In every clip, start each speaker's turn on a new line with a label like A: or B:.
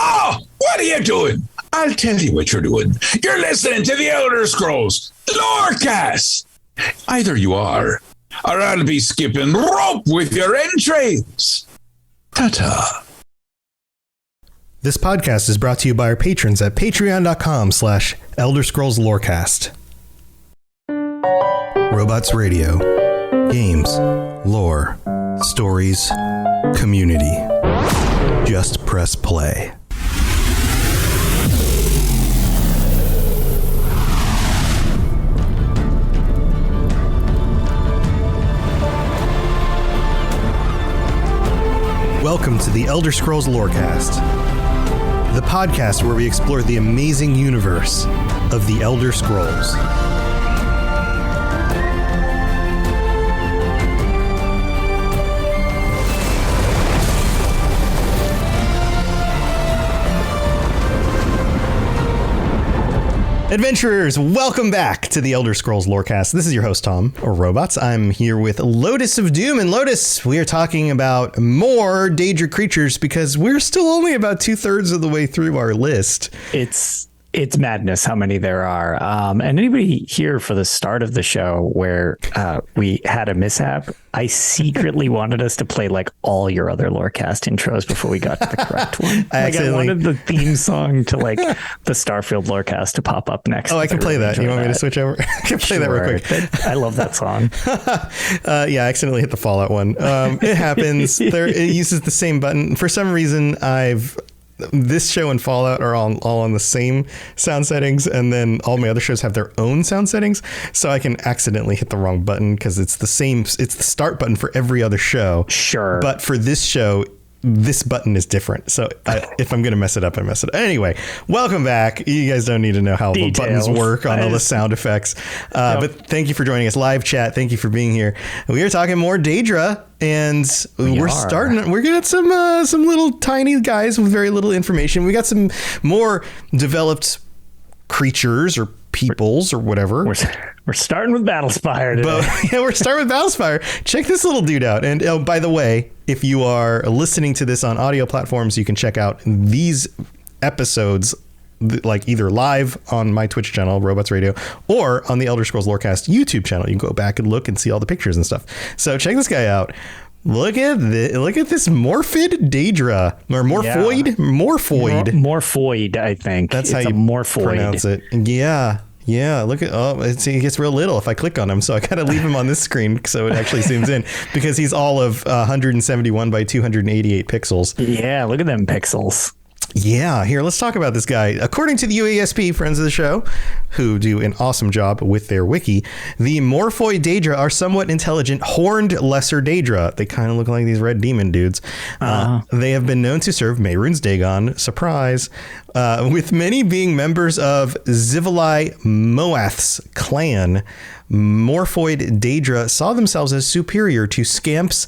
A: Oh, what are you doing? I'll tell you what you're doing. You're listening to the Elder Scrolls Lorecast. Either you are, or I'll be skipping rope with your entrails. Ta-ta.
B: This podcast is brought to you by our patrons at patreon.com/Elder Scrolls Lorecast. Robots Radio. Games, lore, stories, community. Just press play. Welcome to the Elder Scrolls Lorecast, the podcast where we explore the amazing universe of the Elder Scrolls. Adventurers, welcome back to the Elder Scrolls Lorecast. This is your host, Tom, or Robots. I'm here with Lotus of Doom. And Lotus, we are talking about more Daedric creatures because we're still only about 2/3 of the way through our list.
C: It's madness how many there are. And anybody here for the start of the show where we had a mishap, I secretly wanted us to play like all your other Lorecast intros before we got to the correct one. I wanted the theme song to like the Starfield Lorecast to pop up next.
B: Oh, I can play that. You want me to switch over? I can play that real quick.
C: I love that song.
B: Yeah, I accidentally hit the Fallout one. It happens. It uses the same button. For some reason, this show and Fallout are all on the same sound settings, and then all my other shows have their own sound settings, so I can accidentally hit the wrong button because it's the start button for every other show.
C: Sure.
B: But for this show, this button is different. So if I'm going to mess it up, I mess it up. Anyway, welcome back. You guys don't need to know how the buttons work on all the sound effects. But thank you for joining us. Live chat. Thank you for being here. We are talking more Daedra, and we're getting some little tiny guys with very little information. We got some more developed creatures or peoples or whatever.
C: We're starting with Battlespire today.
B: We're starting with Battlespire. Check this little dude out. And oh, by the way, if you are listening to this on audio platforms, you can check out these episodes like either live on my Twitch channel, Robots Radio, or on the Elder Scrolls Lorecast YouTube channel. You can go back and look and see all the pictures and stuff. So check this guy out. Look at this Morphid Daedra, or Morphoid.
C: Morphoid, I think.
B: That's how you pronounce it. Yeah, look at it gets real little if I click on him, so I gotta leave him on this screen so it actually zooms in because he's all of 171 by 288 pixels.
C: Yeah, look at them pixels.
B: Yeah, here, let's talk about this guy. According to the UASP, friends of the show, who do an awesome job with their wiki, the Morphoid Daedra are somewhat intelligent, horned lesser Daedra. They kind of look like these red demon dudes. They have been known to serve Mehrunes Dagon, surprise, with many being members of Zivali Moath's clan. Morphoid Daedra saw themselves as superior to Scamps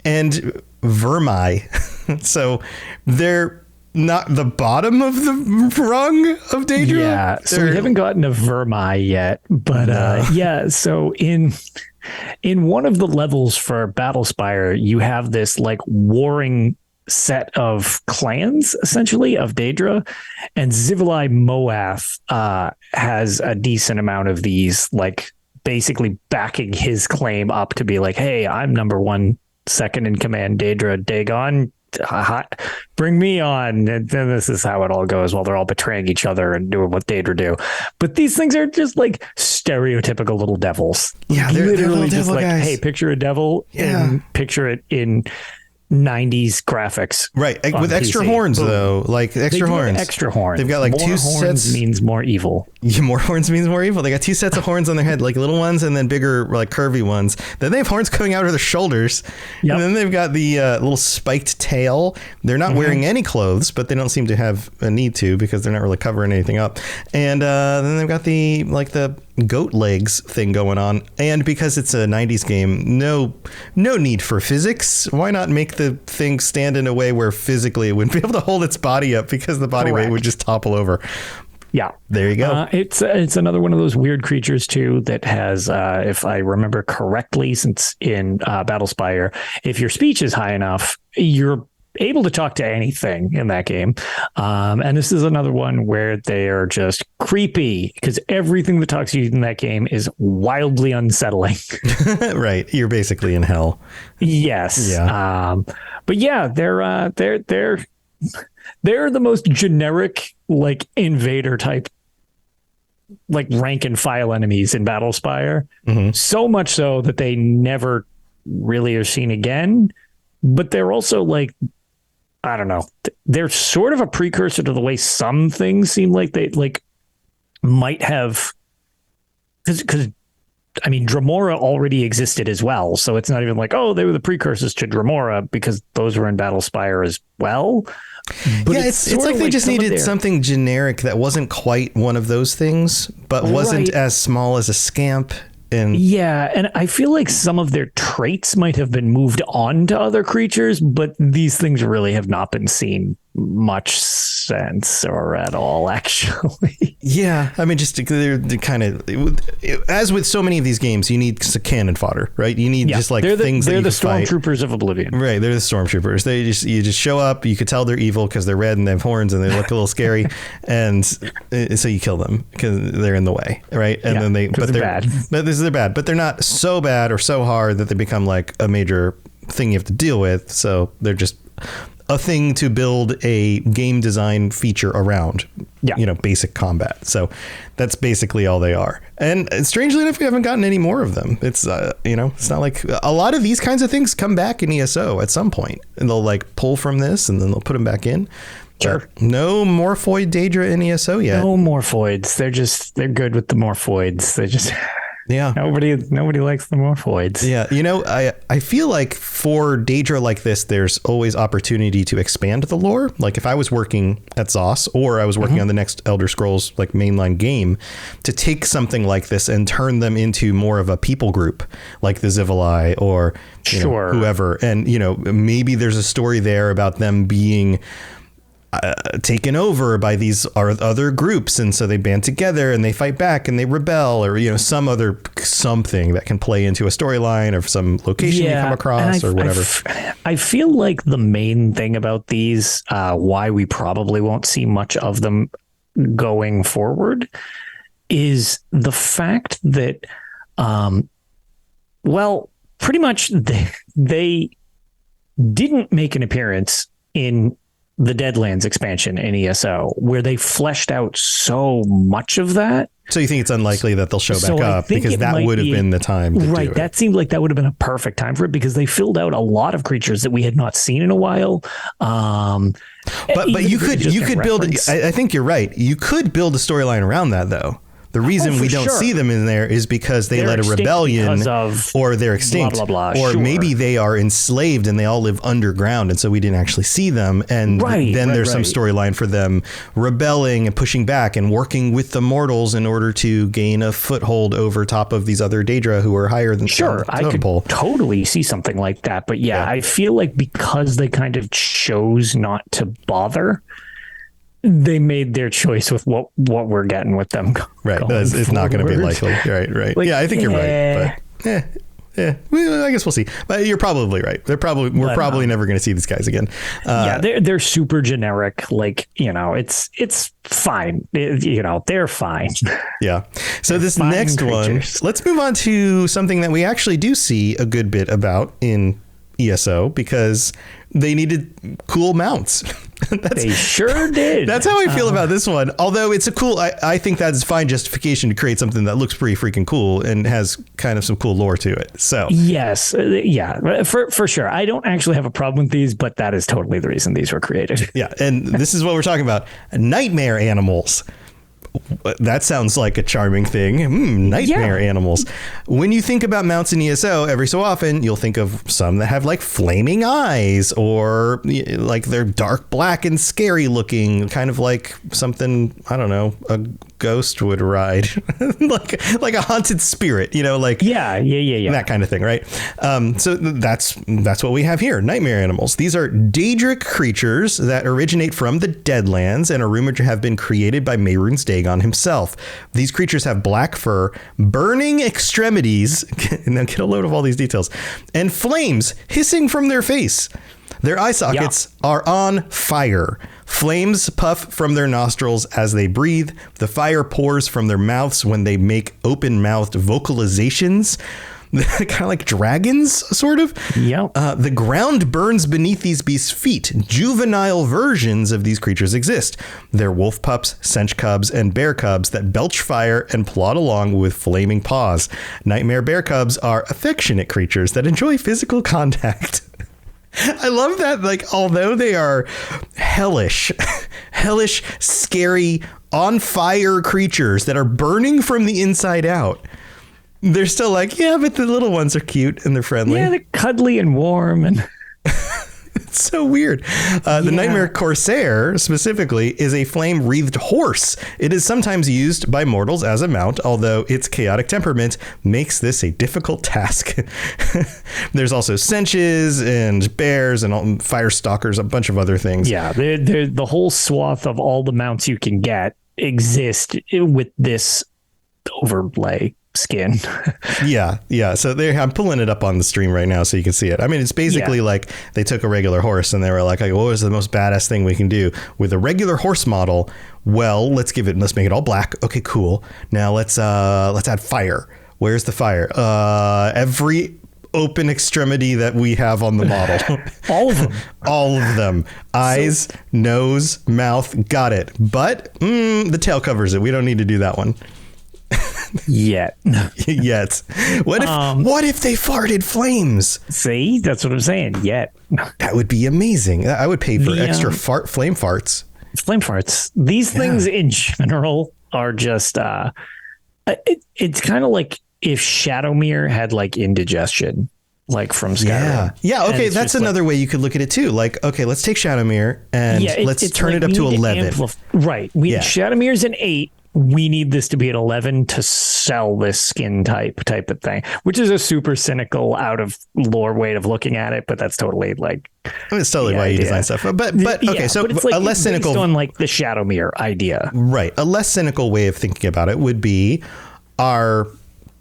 B: and Vermi. So they're not the bottom of the rung of Daedra.
C: Yeah, so we haven't gotten to Vermi yet, but yeah. So in one of the levels for Battlespire, you have this like warring set of clans, essentially, of Daedra, and Zivali Moath has a decent amount of these, like basically backing his claim up to be like, hey, I'm number one, second in command, Daedra Dagon. Bring me on. And then this is how it all goes while they're all betraying each other and doing what Daedra do. But these things are just like stereotypical little devils.
B: Yeah, they're
C: literally just like,
B: guys.
C: Hey, picture a devil and picture it in 90s graphics.
B: Right. With extra horns, though. Like extra horns.
C: Extra horns.
B: They've got like
C: more
B: two
C: horns
B: sets.
C: Means more evil.
B: Yeah, more horns means more evil. They got two sets of horns on their head, like little ones and then bigger, like curvy ones. Then they have horns coming out of their shoulders. Yep. And then they've got the little spiked tail. They're not wearing any clothes, but they don't seem to have a need to because they're not really covering anything up. And then they've got the goat legs thing going on, and because it's a 90s game, no need for physics. Why not make the thing stand in a way where physically it wouldn't be able to hold its body up because the body weight would just topple over?
C: Yeah,
B: there you go.
C: It's another one of those weird creatures too that has, if I remember correctly, since in Battlespire, if your speech is high enough, you're able to talk to anything in that game. And this is another one where they are just creepy because everything that talks to you in that game is wildly unsettling.
B: Right. You're basically in hell.
C: Yes.
B: Yeah.
C: But yeah, they're the most generic, like, invader type, like, rank and file enemies in Battlespire.
B: Mm-hmm.
C: So much so that they never really are seen again. But they're also, like, I don't know, they're sort of a precursor to the way some things seem like they, like, might have, because I mean, Dremora already existed as well. So it's not even like, oh, they were the precursors to Dremora, because those were in Battlespire as well. But
B: yeah, it's like they just needed something generic that wasn't quite one of those things, but wasn't as small as a scamp. And
C: yeah, and I feel like some of their traits might have been moved on to other creatures, but these things really have not been seen much since or at all, actually.
B: Yeah, I mean, just they're kind of, as with so many of these games, you need cannon fodder, right? You need just like things that you can fight.
C: They're the stormtroopers of Oblivion.
B: Right, they're the stormtroopers. You just show up, you could tell they're evil because they're red and they have horns and they look a little scary, and so you kill them because they're in the way, right? And then they're bad. But they're bad, but they're not so bad or so hard that they become like a major thing you have to deal with. So they're just a thing to build a game design feature around, basic combat. So that's basically all they are. And strangely enough, we haven't gotten any more of them. It's, it's not like a lot of these kinds of things come back in ESO at some point, and they'll like pull from this and then they'll put them back in.
C: Sure.
B: But no Morphoid Daedra in ESO yet.
C: No Morphoids. They're good with the Morphoids. They just...
B: Yeah.
C: Nobody likes the Morphoids.
B: Yeah. I feel like for Daedra like this, there's always opportunity to expand the lore. Like if I was working at ZOS or I was working on the next Elder Scrolls like mainline game, to take something like this and turn them into more of a people group like the Zivili or whoever. And, maybe there's a story there about them being taken over by these other groups, and so they band together and they fight back and they rebel, or something that can play into a storyline or some location you come across or whatever.
C: I feel like the main thing about these, why we probably won't see much of them going forward, is the fact that pretty much they didn't make an appearance in the Deadlands expansion in ESO, where they fleshed out so much of that.
B: So you think it's unlikely that they'll show back up, because that would have been the time to do it.
C: That seemed like that would have been a perfect time for it, because they filled out a lot of creatures that we had not seen in a while.
B: But you could build. I think you're right. You could build a storyline around that, though. The reason we don't see them in there is because they're led a rebellion, or they're extinct,
C: blah, blah, blah.
B: Or maybe they are enslaved and they all live underground, and so we didn't actually see them. And then there's some storyline for them rebelling and pushing back and working with the mortals in order to gain a foothold over top of these other Daedra who are higher than
C: I could totally see something like that. But I feel like because they kind of chose not to bother, they made their choice with what we're getting with them.
B: Right. It's not going to be likely. Right. Like, I think you're right. But well, I guess we'll see. But you're probably right. We're probably never going to see these guys again.
C: They're super generic. Like, it's fine. They're fine.
B: Yeah. So this next one, let's move on to something that we actually do see a good bit about in ESO, because they needed cool mounts.
C: They sure did.
B: That's how I feel about this one. Although it's I think that's fine justification to create something that looks pretty freaking cool and has kind of some cool lore to it. So
C: yes, for sure. I don't actually have a problem with these, but that is totally the reason these were created.
B: Yeah, and this is what we're talking about: nightmare animals. That sounds like a charming thing. Nightmare animals. When you think about mounts in ESO, every so often you'll think of some that have like flaming eyes, or like they're dark black and scary looking, kind of like something, I don't know, a ghost would ride, like a haunted spirit, that kind of thing, right? So that's what we have here. Nightmare animals. These are Daedric creatures that originate from the Deadlands and are rumored to have been created by Mehrunes Dagon himself. These creatures have black fur, burning extremities, and then get a load of all these details, and flames hissing from their face. Their eye sockets are on fire. Flames puff from their nostrils as they breathe. The fire pours from their mouths when they make open-mouthed vocalizations. Kind of like dragons, sort of.
C: Yep.
B: The ground burns beneath these beasts' feet. Juvenile versions of these creatures exist. They're wolf pups, cinch cubs, and bear cubs that belch fire and plod along with flaming paws. Nightmare bear cubs are affectionate creatures that enjoy physical contact. I love that, like, although they are hellish, scary, on fire creatures that are burning from the inside out, they're still like, yeah, but the little ones are cute and they're friendly.
C: Yeah, they're cuddly and warm. And
B: it's so weird. The Nightmare Corsair, specifically, is a flame-wreathed horse. It is sometimes used by mortals as a mount, although its chaotic temperament makes this a difficult task. There's also cinches and bears and fire stalkers, a bunch of other things.
C: Yeah, the whole swath of all the mounts you can get exist with this overlay skin.
B: yeah. So I'm pulling it up on the stream right now so you can see it. I mean, it's basically like they took a regular horse and they were like, what was the most badass thing we can do with a regular horse model? Well, let's make it all black. Okay, cool. Now let's add fire. Where's the fire? Every open extremity that we have on the model. All of them. Eyes, nose, mouth. Got it. But the tail covers it. We don't need to do that one.
C: Yet.
B: What if they farted flames?
C: See, that's what I'm saying. Yet.
B: That would be amazing. I would pay for extra flame farts.
C: Flame farts. These things in general are just it's kind of like if Shadowmere had like indigestion, like from Skyrim.
B: Yeah. Okay, that's another way you could look at it too. Like, okay, let's take Shadowmere and let's turn it up to 11.
C: Right. Shadowmere's an 8. We need this to be an 11 to sell this skin type of thing, which is a super cynical, out of lore way of looking at it. But that's totally like,
B: it's totally why you design stuff. But okay, so
C: but it's like,
B: a less cynical
C: based on like the Shadowmere idea,
B: right? A less cynical way of thinking about it would be, our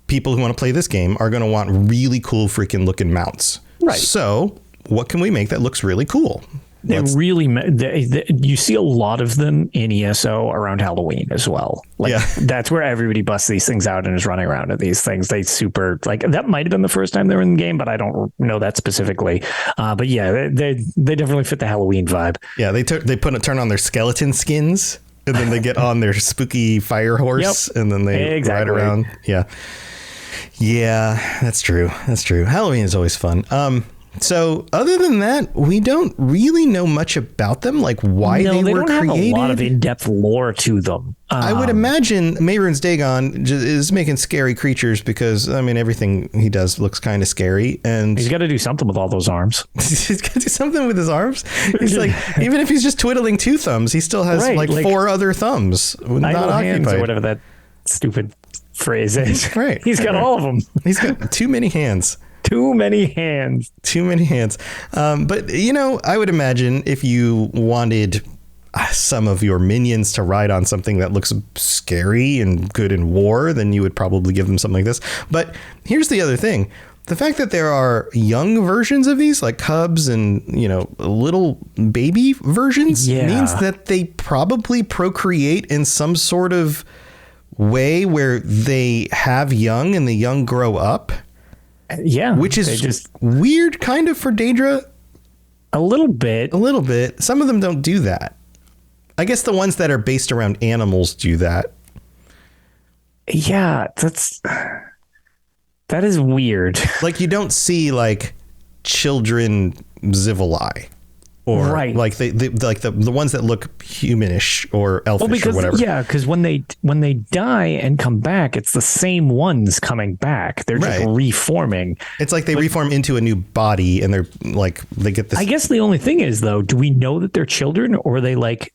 B: people who want to play this game are going to want really cool freaking looking mounts, right? So what can we make that looks really cool?
C: You see a lot of them in ESO around Halloween as well. Like that's where everybody busts these things out and is running around at these things. They super like that might have been the first time they were in the game, but I don't know that specifically. But yeah, they definitely fit the Halloween vibe. Yeah,
B: they turn on their skeleton skins and then they get on their spooky fire horse and then they ride around. Yeah, that's true. Halloween is always fun. So other than that, we don't really know much about them, like why they were created. Have a
C: lot of in-depth lore to them.
B: I would imagine Mehrunes Dagon is making scary creatures because, I mean, everything he does looks kind of scary. And
C: he's got to do something with all those arms.
B: He's got to do something with his arms? He's like, even if he's just twiddling 2 thumbs, he still has like 4 other thumbs not occupied.
C: Or whatever that stupid phrase is.
B: Right.
C: He's got all of them.
B: He's got too many hands.
C: Too many hands.
B: But, I would imagine if you wanted some of your minions to ride on something that looks scary and good in war, then you would probably give them something like this. But here's the other thing. The fact that there are young versions of these, like cubs and, little baby versions, means that they probably procreate in some sort of way where they have young and the young grow up.
C: Yeah,
B: which is just weird, kind of, for Daedra.
C: A little bit.
B: Some of them don't do that. I guess the ones that are based around animals do that.
C: Yeah, that is weird.
B: Like, you don't see like children Zivali. Or like the ones that look humanish or elfish or whatever.
C: Yeah, because when they die and come back, it's the same ones coming back. They're just reforming.
B: It's like they reform into a new body, and they're like they get this.
C: I guess the only thing is, though, do we know that they're children, or are they like?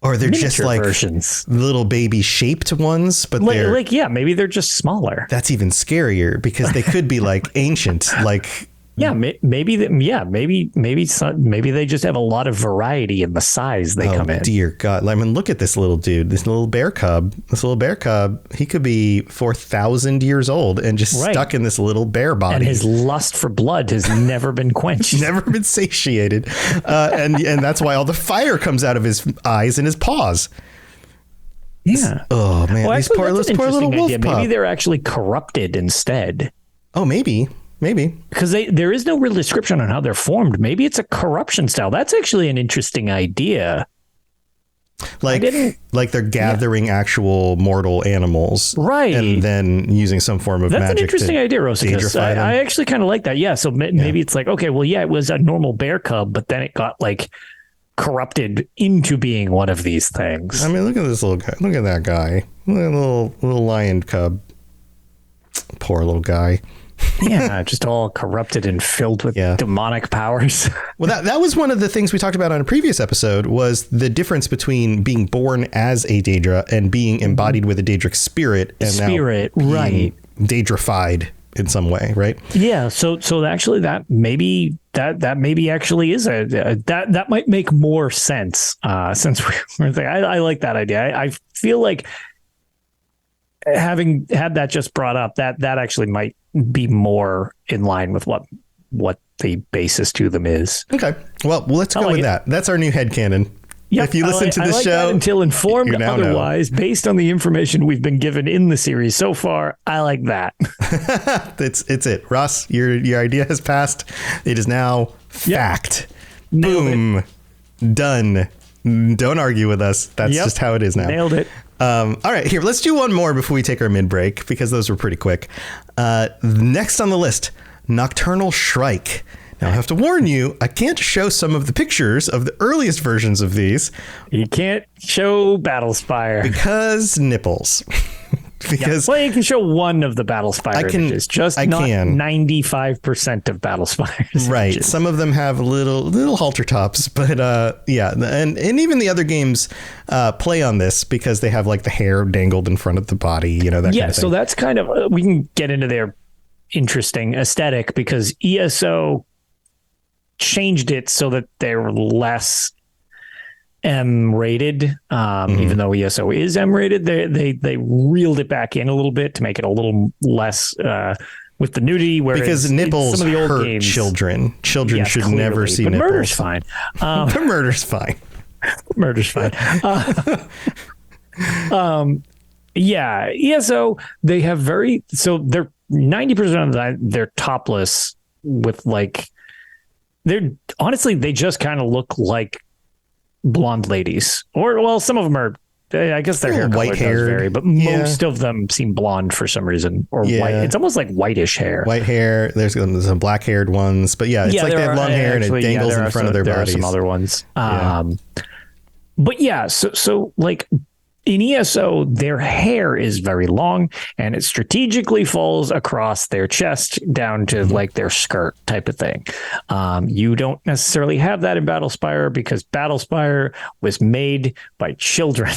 B: Or they're just like
C: versions.
B: Little baby shaped ones, but
C: maybe they're just smaller.
B: That's even scarier because they could be like ancient, like
C: Yeah, maybe they just have a lot of variety in the size they come in.
B: Dear God. I mean, look at this little dude, this little bear cub. He could be 4,000 years old and just stuck in this little bear body.
C: And his lust for blood has never been quenched.
B: Never been satiated. And that's why all the fire comes out of his eyes and his paws.
C: Yeah.
B: Oh, man.
C: Well,
B: These poor little wolf pup.
C: Maybe they're actually corrupted instead.
B: Oh, maybe.
C: Because there is no real description on how they're formed. Maybe it's a corruption style. That's actually an interesting idea.
B: Like they're gathering actual mortal animals.
C: Right.
B: And then using some form of magic.
C: That's an interesting idea, Rosicus. I actually kind of like that. Yeah. So maybe it's like, okay, well, yeah, it was a normal bear cub, but then it got like corrupted into being one of these things.
B: I mean, look at this little guy. Look at that guy. Look at little lion cub. Poor little guy.
C: Yeah, just all corrupted and filled with demonic powers.
B: Well, that was one of the things we talked about on a previous episode, was the difference between being born as a Daedra and being embodied with a Daedric spirit. And now being Daedrified in some way, right? Yeah.
C: So actually that maybe actually is that might make more sense since we're thinking. I like that idea. I feel like having had that just brought up, that actually might be more in line with what the basis to them is.
B: Okay. Well, let's go with that. That's our new headcanon.
C: Yep,
B: if you listen to the show
C: until informed otherwise, based on the information we've been given in the series so far, I like that.
B: It's it. Ross, your idea has passed. It is now fact. Yep. Boom. Done. Don't argue with us. That's just how it is now.
C: Nailed it.
B: All right, here, let's do one more before we take our mid-break, because those were pretty quick. Next on the list, Nocturnal Shrike. Now, I have to warn you, I can't show some of the pictures of the earliest versions of these.
C: You can't show Battlespire.
B: Because nipples.
C: Well, you can show one of the Battlespire images, just not 95% of Battlespires.
B: Right.
C: Images.
B: Some of them have little halter tops, but and even the other games play on this because they have like the hair dangled in front of the body, that kind of thing.
C: So that's kind of, we can get into their interesting aesthetic because ESO changed it so that they're less M-rated, even though ESO is M-rated, they reeled it back in a little bit to make it a little less with the nudity.
B: Because nipples some of the old hurt games, children should clearly never see
C: but
B: nipples.
C: Murder's fine.
B: But murder's fine.
C: Murder's fine. ESO, they have they're 90% of they're topless with they just kind of look like blonde ladies, or some of them are. I guess their hair color does vary, but most of them seem blonde for some reason, or white. It's almost like whitish hair.
B: White hair. There's some black-haired ones, but it's like they have long hair and it dangles in front of their bodies.
C: There are some other ones, but so like in ESO, their hair is very long and it strategically falls across their chest down to like their skirt type of thing. You don't necessarily have that in Battlespire because Battlespire was made by children.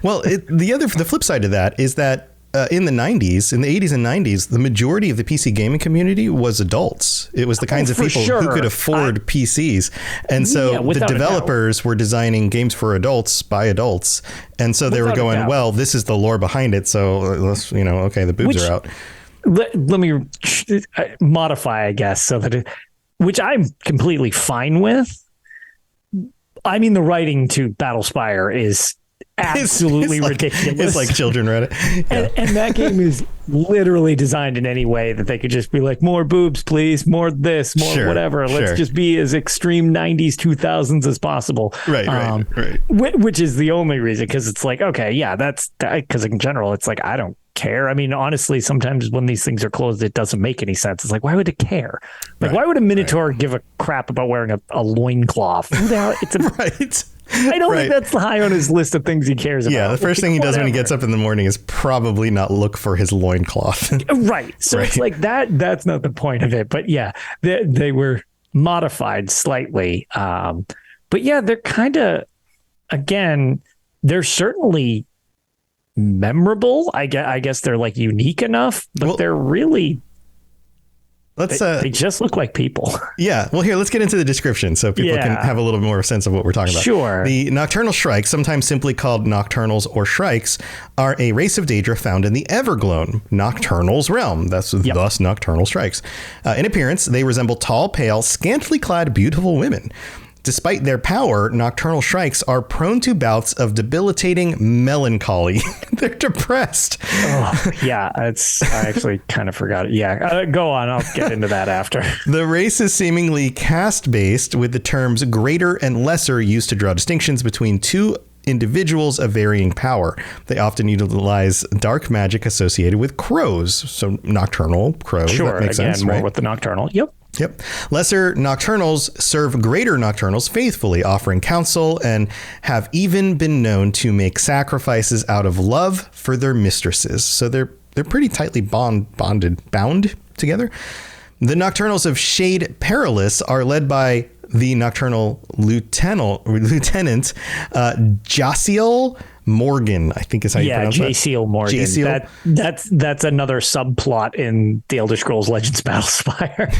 B: Well, the flip side of that is that in the 90s, in the 80s and 90s, the majority of the PC gaming community was adults. It was the kinds of people who could afford PCs. And so the developers were designing games for adults by adults. And so they were going, well, this is the lore behind it. So let's, the boobs are out.
C: Let me modify, I guess, so that which I'm completely fine with. I mean, the writing to Battlespire is absolutely ridiculous.
B: It's like children read it. Yeah.
C: And that game is literally designed in any way that they could just be like, more boobs, please, more this, more whatever. Let's just be as extreme 90s, 2000s as possible.
B: Right.
C: Which is the only reason, because it's like, okay, that's because in general, it's like, I don't care. I mean, honestly, sometimes when these things are closed, it doesn't make any sense. It's like, why would it care? Like, why would a Minotaur give a crap about wearing a loincloth? Who the hell? It's
B: right.
C: I don't think that's high on his list of things he cares about.
B: Yeah, the first thing he does when he gets up in the morning is probably not look for his loincloth.
C: Right. So it's like that's not the point of it. But they were modified slightly. But they're kind of, again, they're certainly memorable. I guess they're like unique enough, but they're really They just look like people.
B: Yeah. Well, here, let's get into the description so people can have a little more sense of what we're talking about.
C: Sure.
B: The nocturnal Shrikes, sometimes simply called Nocturnals or Shrikes, are a race of Daedra found in the Evergloam, Nocturnal's realm. Thus Nocturnal Shrikes. In appearance, they resemble tall, pale, scantily clad, beautiful women. Despite their power, nocturnal Shrikes are prone to bouts of debilitating melancholy. They're depressed.
C: Oh, yeah, I actually kind of forgot it. Yeah, go on. I'll get into that after.
B: The race is seemingly caste-based, with the terms greater and lesser used to draw distinctions between two individuals of varying power. They often utilize dark magic associated with crows. So nocturnal crows.
C: Sure,
B: that makes
C: again,
B: sense,
C: more
B: right?
C: with the nocturnal. Yep.
B: Lesser nocturnals serve greater nocturnals faithfully, offering counsel, and have even been known to make sacrifices out of love for their mistresses. So they're pretty tightly bound together. The nocturnals of Shade Perilous are led by the nocturnal lieutenant Jaciel Morgan, I think is how you pronounce it.
C: Jaciel Morgan.
B: Jaciel.
C: That's another subplot in the Elder Scrolls Legends Battlespire.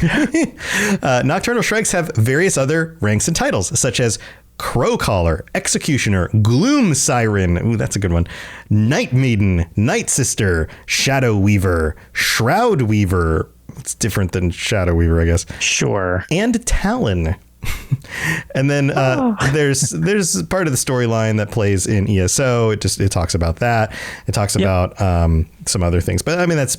B: Nocturnal Shrikes have various other ranks and titles, such as Crow Caller, Executioner, Gloom Siren, ooh, that's a good one, Night Maiden, Night Sister, Shadow Weaver, Shroud Weaver, it's different than Shadow Weaver, I guess.
C: Sure.
B: And Talon. And then there's part of the storyline that plays in ESO. It talks about that. It talks about some other things, but I mean that's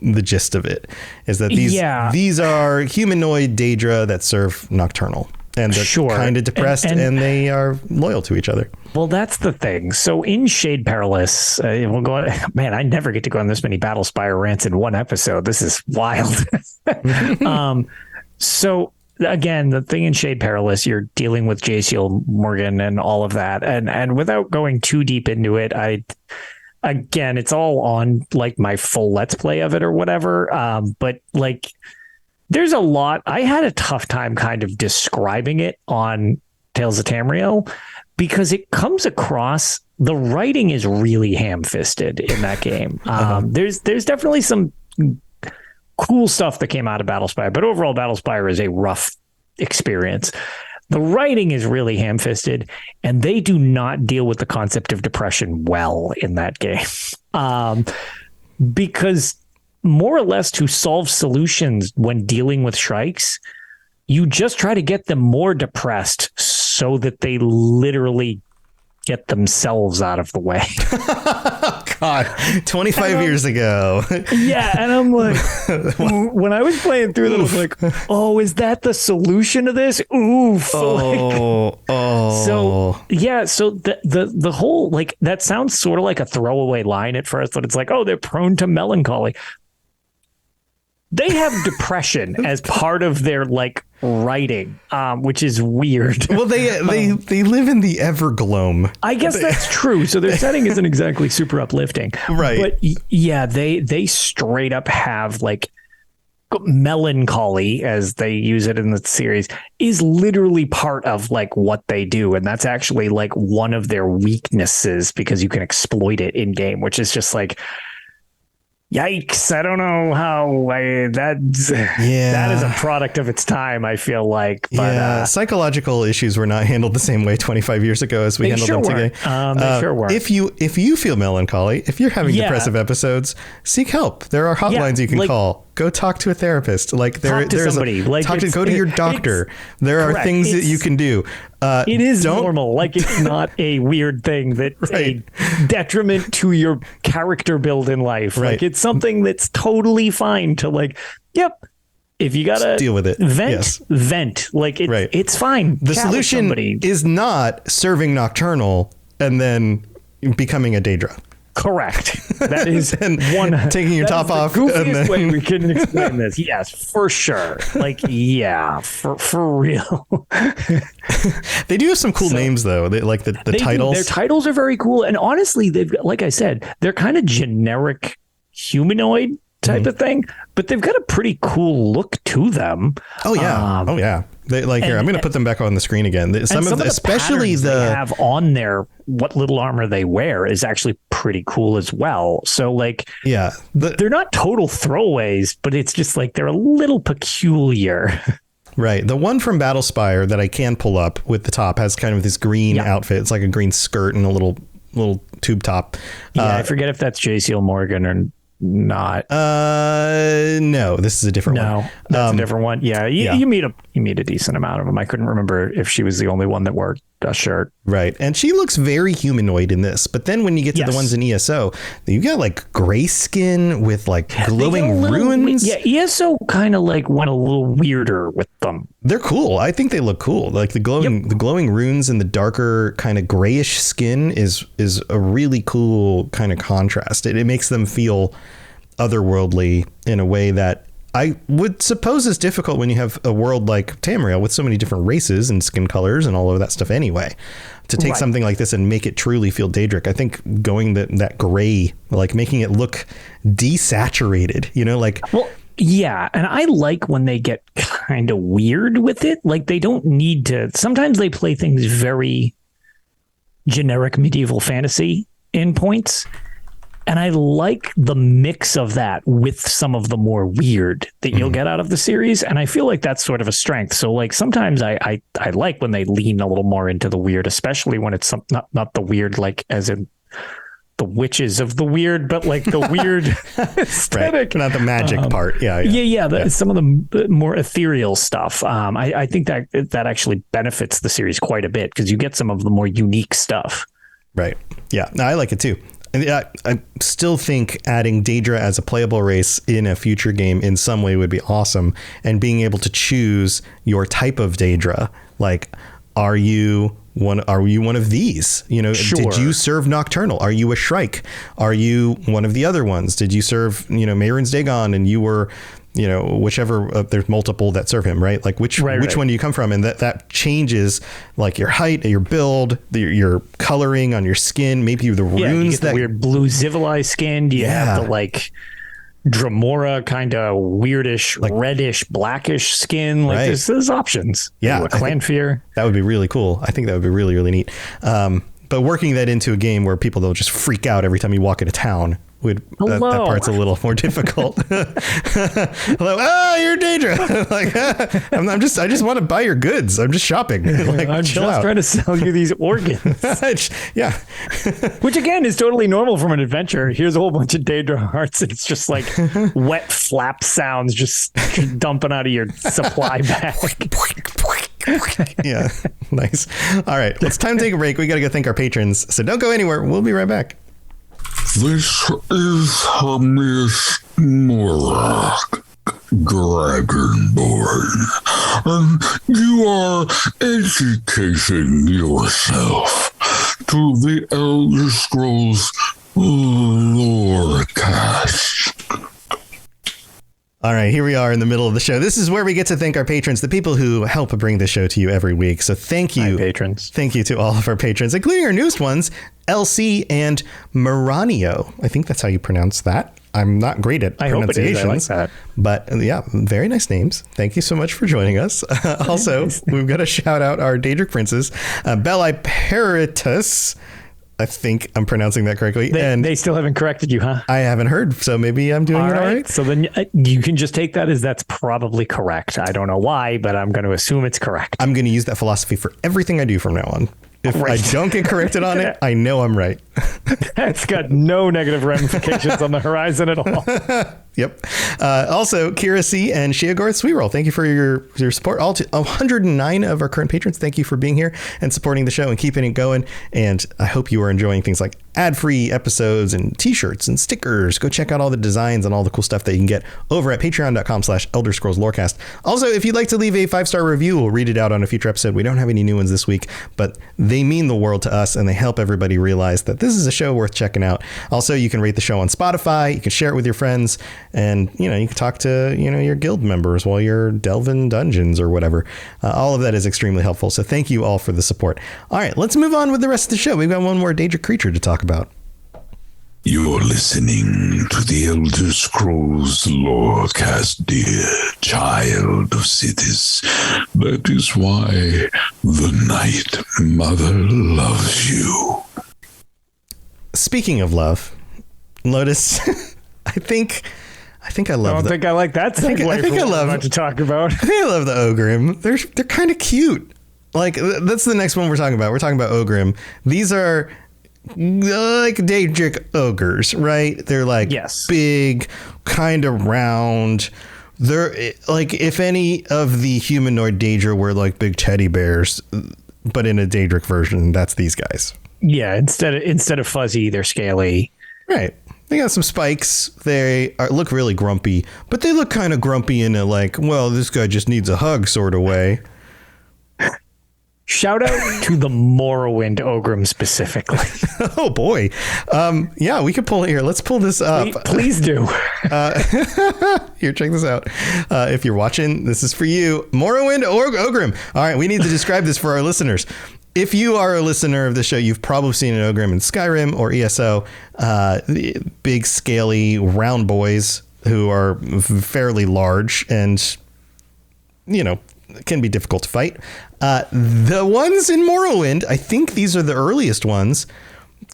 B: the gist of it. Is that these are humanoid Daedra that serve nocturnal, and they're kind of depressed, and they are loyal to each other.
C: Well, that's the thing. So in Shade Perilous, we'll go. Man, I never get to go on this many Battlespire rants in one episode. This is wild. So. Again, the thing in Shade Perilous, you're dealing with Jaciel Morgan and all of that. And without going too deep into it, it's all on like my full Let's Play of it or whatever. But like, there's a lot. I had a tough time kind of describing it on Tales of Tamriel because it comes across, the writing is really ham-fisted in that game. There's definitely some cool stuff that came out of Battlespire, but overall Battlespire is a rough experience. The writing is really ham-fisted, and they do not deal with the concept of depression well in that game. Because more or less to solve solutions when dealing with Shrikes, you just try to get them more depressed so that they literally get themselves out of the way.
B: God, 25 years ago.
C: Yeah, and I'm like, when I was playing through that, I was like, oh, is that the solution to this? Oof. So the whole, like, that sounds sort of like a throwaway line at first, but it's like, oh, they're prone to melancholy. They have depression as part of their like writing, which is weird.
B: Well, they live in the Evergloam.
C: I guess that's true. So their setting isn't exactly super uplifting,
B: right?
C: But yeah, they straight up have like melancholy, as they use it in the series, is literally part of like what they do, and that's actually like one of their weaknesses because you can exploit it in game, which is just like. Yikes! I don't know how that is a product of its time. I feel like, but
B: psychological issues were not handled the same way 25 years ago as we handled them today.
C: They sure were.
B: If you feel melancholy, if you're having depressive episodes, seek help. There are hotlines you can call. Go talk to a therapist. Like there's somebody. Go to your doctor. There are things that you can do.
C: It is normal. Like it's not a weird thing that's a detriment to your character build in life. Right. Like it's something that's totally fine to like, yep. If you gotta
B: deal with it,
C: vent. Like it's fine.
B: The solution is not serving nocturnal and then becoming a Daedra.
C: Correct. That is
B: one taking your top off.
C: The goofiest way we can explain this. Yes, for sure. Like, yeah, for real.
B: They do have some cool names though. They like the titles.
C: Their titles are very cool, and honestly, they've got, like I said, they're kind of generic humanoid type of thing, but they've got a pretty cool look to them.
B: Oh yeah. They, like, here, I'm going to put them back on the screen again. Some of the, especially the
C: they have on there, what little armor they wear is actually pretty cool as well. So like,
B: yeah,
C: they're not total throwaways, but it's just like they're a little peculiar.
B: Right. The one from Battlespire that I can pull up with the top has kind of this green outfit. It's like a green skirt and a little tube top.
C: Yeah, I forget if that's J. Seal Morgan or not.
B: No, this is a different one.
C: No, that's a different one. Yeah, you meet a decent amount of them. I couldn't remember if she was the only one that wore a shirt.
B: Right. And she looks very humanoid in this. But then when you get to the ones in ESO, you got like gray skin with like glowing runes.
C: Yeah, ESO kind of like went a little weirder with them.
B: They're cool. I think they look cool. Like the glowing runes and the darker kind of grayish skin is a really cool kind of contrast. It makes them feel otherworldly in a way that I would suppose is difficult when you have a world like Tamriel with so many different races and skin colors and all of that stuff anyway. To take something like this and make it truly feel Daedric, I think going that gray, like making it look desaturated, like...
C: Well, yeah, and I like when they get kind of weird with it. Like they don't need to... Sometimes they play things very generic medieval fantasy in points. And I like the mix of that with some of the more weird that you'll get out of the series. And I feel like that's sort of a strength. So like sometimes I like when they lean a little more into the weird, especially when it's not the weird, like as in the witches of the weird, but like the weird aesthetic.
B: Right. Not the magic part. Yeah.
C: Some of the more ethereal stuff. I think that actually benefits the series quite a bit because you get some of the more unique stuff.
B: Right. Yeah. No, I like it too. And I still think adding Daedra as a playable race in a future game in some way would be awesome. And being able to choose your type of Daedra, like, are you one of these?
C: Sure.
B: Did you serve Nocturnal? Are you a Shrike? Are you one of the other ones? Did you serve, Mehrunes Dagon and you were, whichever, there's multiple that serve him, right? Like which one do you come from? And that changes like your height, your build, your coloring on your skin, maybe the runes.
C: You get the weird blue Zivilai skin. Do you have the like Dremora kind of weirdish, like reddish, blackish skin? Like there's options.
B: Yeah.
C: A Clanfear.
B: That would be really cool. I think that would be really, really neat. But working that into a game where people don't just freak out every time you walk into town that part's a little more difficult. Like, you're Daedra. Like, I just want to buy your goods. I'm just shopping. Like,
C: I'm just trying to sell you these organs.
B: Yeah.
C: Which again is totally normal from an adventure. Here's a whole bunch of Daedra hearts, and it's just like wet flap sounds just dumping out of your supply bag.
B: Yeah. Nice. All right. It's time to take a break. We got to go thank our patrons. So don't go anywhere. We'll be right back.
A: This is Hamis Morak, Dragonborn, and you are educating yourself to the Elder Scrolls Lorecast.
B: All right, here we are in the middle of the show. This is where we get to thank our patrons, the people who help bring the show to you every week. So thank you,
C: patrons.
B: Thank you to all of our patrons, including our newest ones, LC and Maranio. I think that's how you pronounce that. I'm not great at pronunciations.
C: I like that.
B: But yeah, very nice names. Thank you so much for joining us. Also, we've got to shout out our Daedric princes, Belli Peritus. I think I'm pronouncing that correctly.
C: They still haven't corrected you, huh?
B: I haven't heard, so maybe I'm doing it all right.
C: So then you can just take that as that's probably correct. I don't know why, but I'm going to assume it's correct.
B: I'm going to use that philosophy for everything I do from now on. If I don't get corrected on it, I know I'm right.
C: That's got no negative ramifications on the horizon at all.
B: Yep. Also, Kira C and Shiagorth Sweetroll, thank you for your support. All 109 of our current patrons, thank you for being here and supporting the show and keeping it going. And I hope you are enjoying things like ad-free episodes and t-shirts and stickers. Go check out all the designs and all the cool stuff that you can get over at patreon.com/Elder Scrolls Lorecast. Also, if you'd like to leave a 5-star review, we'll read it out on a future episode. We don't have any new ones this week, but they mean the world to us and they help everybody realize that this is a show worth checking out. Also, you can rate the show on Spotify. You can share it with your friends, and you can talk to your guild members while you're delving dungeons or whatever. All of that is extremely helpful. So thank you all for the support. All right, let's move on with the rest of the show. We've got one more Daedric creature to talk about.
A: You're listening to the Elder Scrolls Lorecast, dear child of cities. That is why the Night Mother loves you.
B: Speaking of love, Lotus, I think I love.
C: I don't think I like that segue. I think I love what to talk about.
B: I think I love the Ogrim. They're kind of cute. Like, that's the next one we're talking about. We're talking about Ogrim. These are like Daedric ogres, right? They're like big, kind of round. They're like, if any of the humanoid Daedra were like big teddy bears, but in a Daedric version, that's these guys.
C: Yeah, instead of fuzzy, they're scaly.
B: Right. They got some spikes. They look really grumpy, but they look kind of grumpy in a like, well, this guy just needs a hug sort of way.
C: Shout out to the Morrowind Ogrim specifically.
B: Oh boy. Yeah, we could pull it here. Let's pull this up.
C: Please do.
B: Here, check this out. If you're watching, this is for you. Morrowind Ogrim. All right, we need to describe this for our listeners. If you are a listener of the show, you've probably seen an Ogrim in Skyrim or ESO. Big, scaly, round boys who are fairly large and, you know, can be difficult to fight. The ones in Morrowind, I think these are the earliest ones,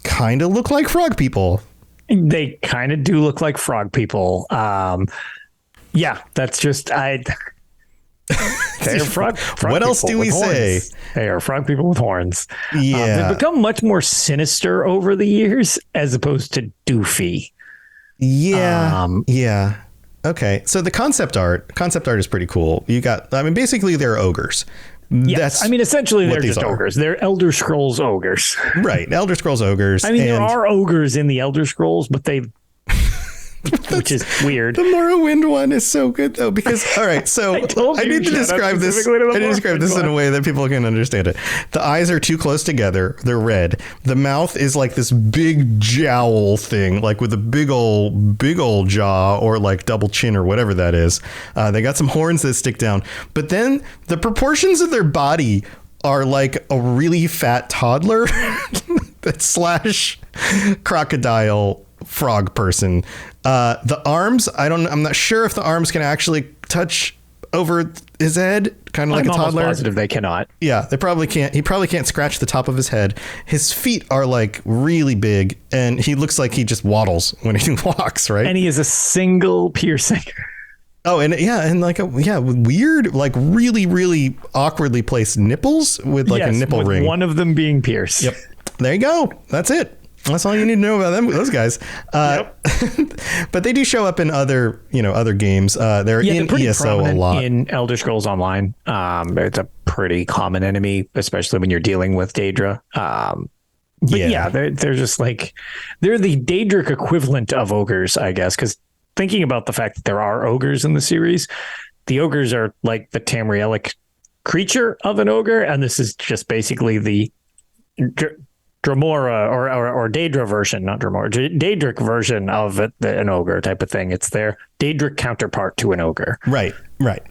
B: kind of look like frog people.
C: They kind of do look like frog people. Yeah, that's just they're frog
B: what else do we say?
C: They are frog people with horns.
B: Yeah.
C: They've become much more sinister over the years as opposed to doofy.
B: Yeah. Yeah. Okay. So the concept art is pretty cool. Basically they're ogres.
C: Yes. Essentially they're just ogres. They're Elder Scrolls ogres.
B: Right. Elder Scrolls ogres.
C: There are ogres in the Elder Scrolls, but which is weird.
B: The Morrowind one is so good though, because all right, so I need to describe this. I need to describe this in a way that people can understand it. The eyes are too close together. They're red. The mouth is like this big jowl thing, like with a big old jaw or like double chin or whatever that is. They got some horns that stick down, but then the proportions of their body are like a really fat toddler slash crocodile frog person. The arms, I'm not sure if the arms can actually touch over his head, kind of like a toddler.
C: I'm positive they cannot.
B: Yeah, they probably can't. He probably can't scratch the top of his head. His feet are like really big, and he looks like he just waddles when he walks, right?
C: And he has a single piercing.
B: Oh, and weird, like really, really awkwardly placed nipples with like a nipple ring.
C: One of them being pierced.
B: Yep. There you go. That's it. That's all you need to know about those guys. But they do show up in other games. They're in ESO a lot.
C: In Elder Scrolls Online, it's a pretty common enemy, especially when you're dealing with Daedra. They're just like, they're the Daedric equivalent of ogres, I guess, because thinking about the fact that there are ogres in the series, the ogres are like the Tamrielic creature of an ogre, and this is just basically the Dremora or Daedra version, not Dremora, Daedric version of an ogre type of thing. It's their Daedric counterpart to an ogre.
B: Right.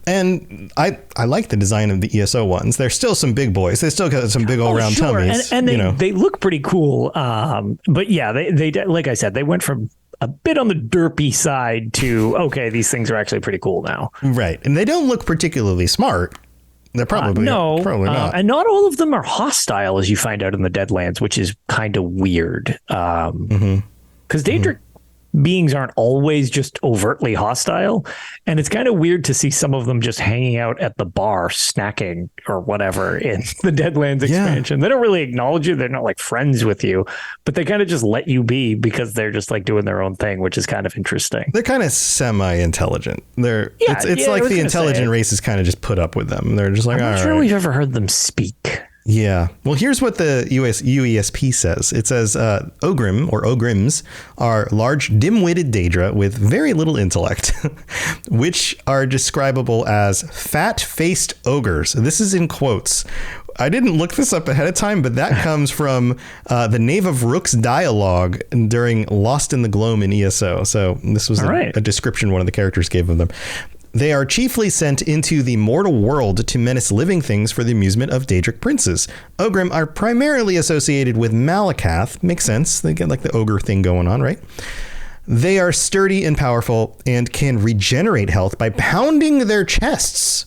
B: And I like the design of the ESO ones. There's still some big boys. They still got some big old round tummies.
C: And they look pretty cool. But yeah, they like I said, they went from a bit on the derpy side to, okay, these things are actually pretty cool now. Right.
B: And they don't look particularly smart. They're probably not.
C: And not all of them are hostile, as you find out in the Deadlands, which is kind of weird. Because Daedric beings aren't always just overtly hostile, and it's kind of weird to see some of them just hanging out at the bar snacking or whatever in the Deadlands expansion. They don't really acknowledge you. They're not like friends with you, but they kind of just let you be because they're just like doing their own thing, which is kind of interesting.
B: They're kind of semi-intelligent. It's like the intelligent races kind of just put up with them. They're just like,
C: I'm not sure we've ever heard them speak.
B: Yeah. Well, here's what the UESP says. It says Ogrim or Ogrims are large, dim-witted Daedra with very little intellect, which are describable as fat-faced ogres. This is in quotes. I didn't look this up ahead of time, but that comes from the Knave of Rook's dialogue during Lost in the Gloam in ESO. So this was a description one of the characters gave of them. They are chiefly sent into the mortal world to menace living things for the amusement of Daedric princes. Ogrim are primarily associated with Malakath. Makes sense. They get like the ogre thing going on, right? They are sturdy and powerful and can regenerate health by pounding their chests.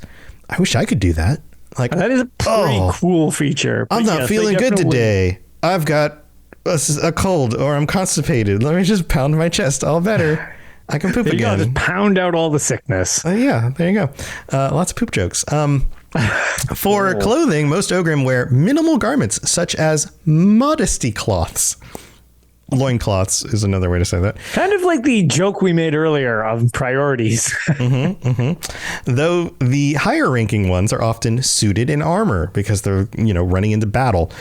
B: I wish I could do that. Like,
C: that is a pretty cool feature.
B: I'm not feeling good today. I've got a cold or I'm constipated. Let me just pound my chest. All better. I can poop again.
C: Just pound out all the sickness.
B: Yeah, there you go. Lots of poop jokes. For clothing, most Ogrim wear minimal garments, such as modesty cloths. Loincloths is another way to say that.
C: Kind of like the joke we made earlier of priorities.
B: Though the higher ranking ones are often suited in armor because they're, running into battle.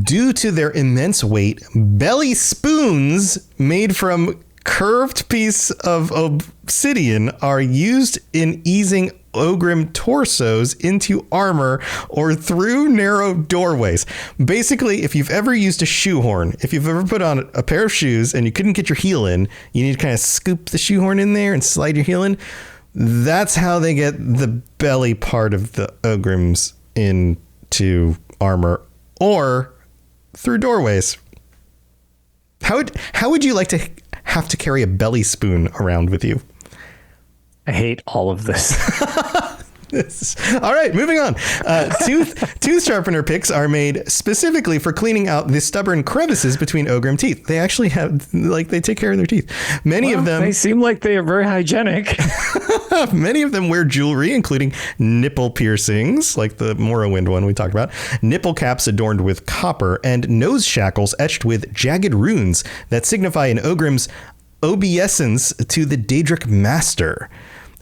B: Due to their immense weight, belly spoons made from curved piece of obsidian are used in easing Ogrim torsos into armor or through narrow doorways. Basically, if you've ever used a shoehorn, if you've ever put on a pair of shoes and you couldn't get your heel in, you need to kind of scoop the shoehorn in there and slide your heel in. That's how they get the belly part of the Ogrims into armor or through doorways. How would you like to have to carry a belly spoon around with you?
C: I hate all of this.
B: All right, moving on. Tooth sharpener picks are made specifically for cleaning out the stubborn crevices between Ogrim teeth. They actually have, they take care of their teeth. Many of them...
C: They seem like they are very hygienic.
B: Many of them wear jewelry, including nipple piercings, like the Morrowind one we talked about, nipple caps adorned with copper, and nose shackles etched with jagged runes that signify an Ogrim's obeisance to the Daedric master.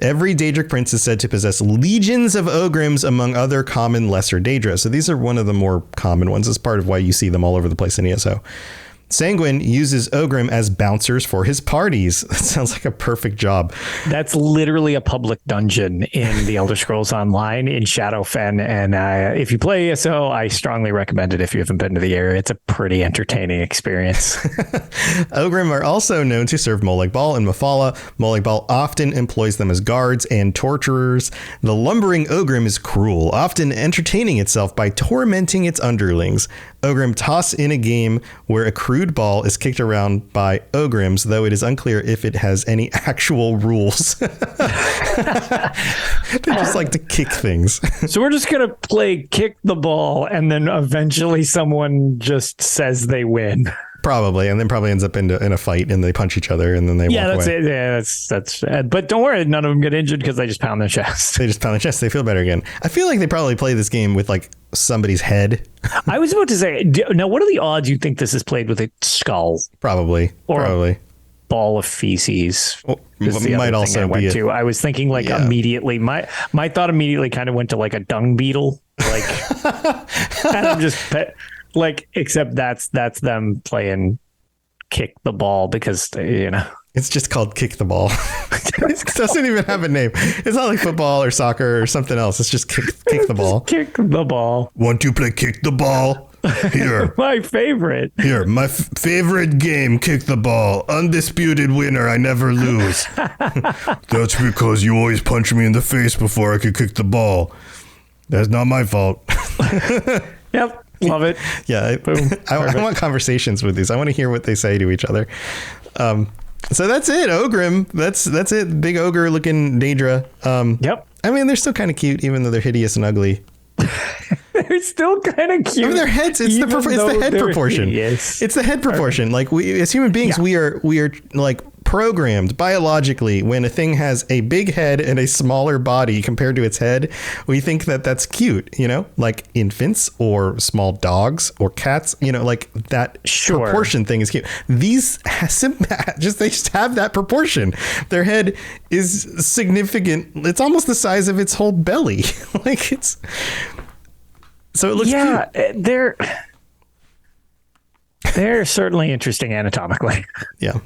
B: Every Daedric prince is said to possess legions of Ogrims among other common lesser Daedra. So these are one of the more common ones. It's part of why you see them all over the place in ESO. Sanguine uses Ogrim as bouncers for his parties. That sounds like a perfect job.
C: That's literally a public dungeon in the Elder Scrolls Online in Shadowfen. And if you play ESO, I strongly recommend it if you haven't been to the area. It's a pretty entertaining experience.
B: Ogrim are also known to serve Molag Bal and Mephala. Molag Bal often employs them as guards and torturers. The lumbering Ogrim is cruel, often entertaining itself by tormenting its underlings. Ogrim toss in a game where a crude ball is kicked around by Ogrims, though it is unclear if it has any actual rules. They just like to kick things.
C: So we're just going to play kick the ball, and then eventually someone just says they win.
B: Probably, and then probably ends up in a fight, and they punch each other, and then they walk away.
C: That's it. Yeah, that's. But don't worry, none of them get injured because they just pound their chest.
B: They just pound their chest. They feel better again. I feel like they probably play this game with somebody's head.
C: I was about to say, now what are the odds you think this is played with a skull?
B: Probably.
C: A ball of feces.
B: Well, might also be it.
C: I was thinking immediately. My thought immediately kind of went to like a dung beetle. And I'm just except that's them playing kick the ball because
B: it's just called kick the ball. It doesn't even have a name. It's not like football or soccer or something else. It's just kick the ball.
C: Kick the ball.
B: Want to play kick the ball? Here.
C: My favorite.
B: Here, my favorite game, kick the ball. Undisputed winner, I never lose. That's because you always punch me in the face before I could kick the ball. That's not my fault.
C: Yep. Love it.
B: Yeah. I want conversations with these. I want to hear what they say to each other. So that's it. Ogrim. That's it. Big ogre looking Daedra.
C: Yep.
B: I mean, they're still kind of cute, even though they're hideous and ugly.
C: They're still kind of cute.
B: I mean, their heads. It's the head proportion.
C: Hideous.
B: It's the head proportion. Like we, as human beings, we are like programmed biologically. When a thing has a big head and a smaller body compared to its head, we think that that's cute. Like infants or small dogs or cats. Like that proportion thing is cute. These they just have that proportion. Their head is significant. It's almost the size of its whole belly. So it looks cute.
C: They're certainly interesting anatomically.
B: Yeah.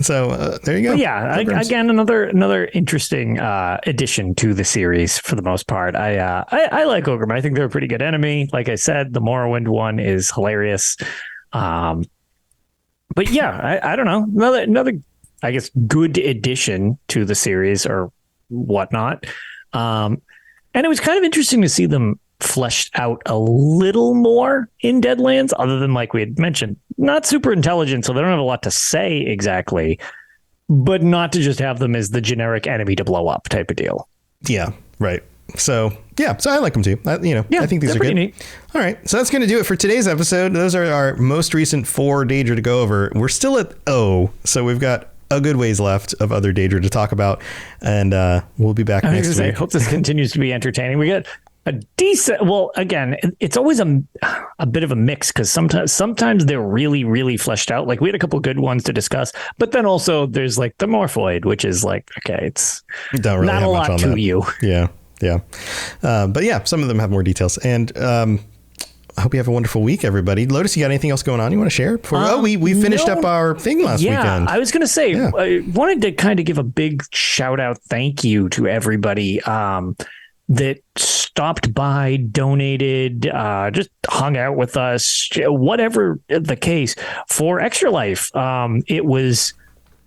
B: So there you go.
C: But again, another interesting addition to the series for the most part. I like Ogrim. I think they're a pretty good enemy. Like I said, the Morrowind one is hilarious. But yeah, I don't know. Another I guess good addition to the series, or whatnot. And it was kind of interesting to see them fleshed out a little more in Deadlands, other than, like we had mentioned, not super intelligent, so they don't have a lot to say exactly, but not to just have them as the generic enemy to blow up type of deal.
B: Yeah, right. So I like them too. I think these are good. Neat. All right, so that's going to do it for today's episode. Those are our most recent 4 Daedra to go over. We're still at O, so we've got a good ways left of other Daedra to talk about, and we'll be back next week. I hope
C: this continues to be entertaining. We got a decent. Well, again, it's always a bit of a mix, because sometimes they're really, really fleshed out. Like, we had a couple good ones to discuss, but then also there's like the Morphoid, which is like, okay, it's really not a lot to you.
B: Yeah. But yeah, some of them have more details. And I hope you have a wonderful week, everybody. Lotus, you got anything else going on you want to share? We finished up our thing last weekend.
C: I was going to say, I wanted to kind of give a big shout out, thank you to everybody that stopped by, donated, just hung out with us, whatever the case, for Extra Life. It was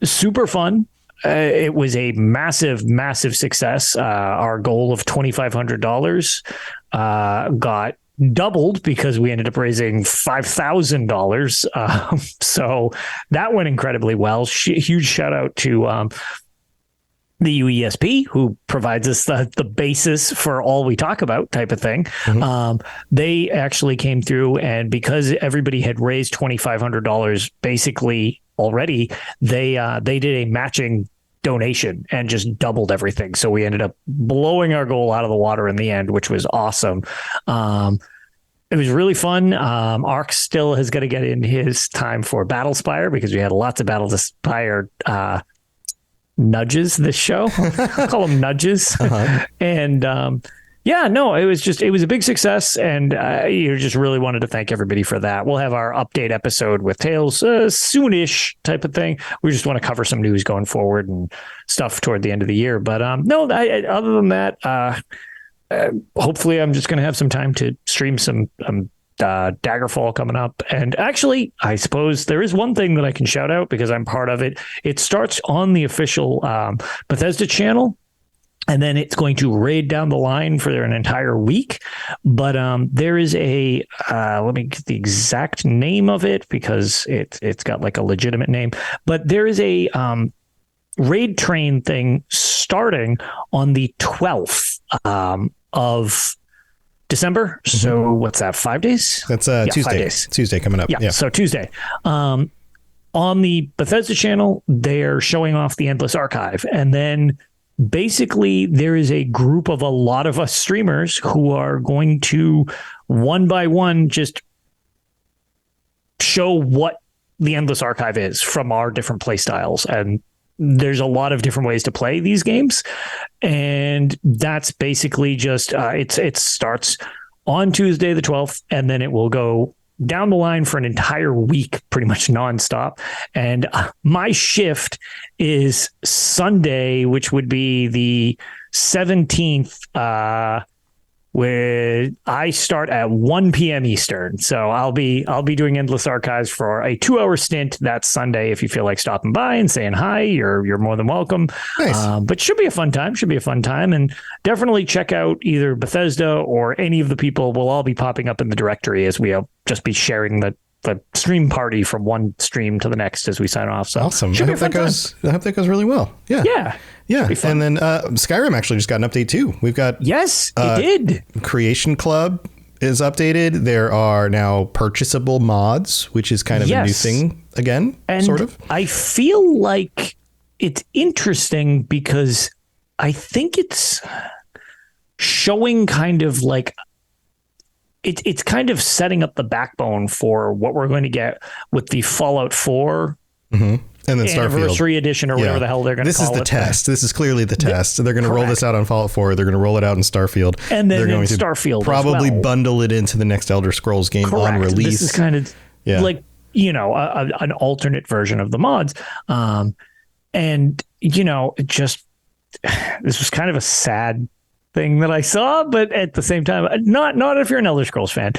C: super fun. It was a massive, massive success. Our goal of $2,500 got doubled because we ended up raising $5,000. So that went incredibly well. Huge shout out to the UESP, who provides us the basis for all we talk about type of thing. Mm-hmm. They actually came through, and because everybody had raised $2,500 basically already, they did a matching donation and just doubled everything. So we ended up blowing our goal out of the water in the end, which was awesome. It was really fun. Ark still has got to get in his time for Battlespire, because we had lots of Battlespire nudges this show. I'll call them nudges. Uh-huh. And it was a big success, and you just really wanted to thank everybody for that. We'll have our update episode with Tales soonish type of thing. We just want to cover some news going forward and stuff toward the end of the year. But other than that, hopefully I'm just going to have some time to stream some Daggerfall coming up. And actually, I suppose there is one thing that I can shout out, because I'm part of it. It starts on the official Bethesda channel, and then it's going to raid down the line for an entire week. But there is a let me get the exact name of it, because it's got like a legitimate name. But there is a raid train thing starting on the 12th of December. So what's that? 5 days?
B: That's Tuesday.
C: 5 days.
B: Tuesday coming up.
C: Yeah. So Tuesday. On the Bethesda channel, they're showing off the Endless Archive, and then basically there is a group of a lot of us streamers who are going to one by one just show what the Endless Archive is from our different play styles. And there's a lot of different ways to play these games, and that's basically just it starts on Tuesday the 12th, and then it will go down the line for an entire week, pretty much nonstop. And my shift is Sunday, which would be the 17th, where I start at 1 p.m. Eastern. So I'll be doing Endless Archives for a 2-hour stint that Sunday. If you feel like stopping by and saying hi, you're more than welcome. Nice. But should be a fun time. And definitely check out either Bethesda or any of the people. Will all be popping up in the directory as we'll just be sharing the stream party from one stream to the next as we sign off. So
B: awesome. I hope that goes really well. Yeah. And then Skyrim actually just got an update too. We've got
C: it did.
B: Creation Club is updated. There are now purchasable mods, which is kind of a new thing again, and sort of.
C: I feel like it's interesting because I think it's showing kind of like it's kind of setting up the backbone for what we're going to get with the Fallout 4
B: and then
C: Anniversary
B: Starfield
C: Edition or whatever the hell they're going to call it.
B: This is the test. This is clearly the test. They're going to roll this out on Fallout 4. They're going to roll it out in Starfield.
C: And then
B: they're going
C: Starfield
B: to probably bundle it into the next Elder Scrolls game on release.
C: This is kind of like, an alternate version of the mods. And, this was kind of a sad thing that I saw, but at the same time, not if you're an Elder Scrolls fan.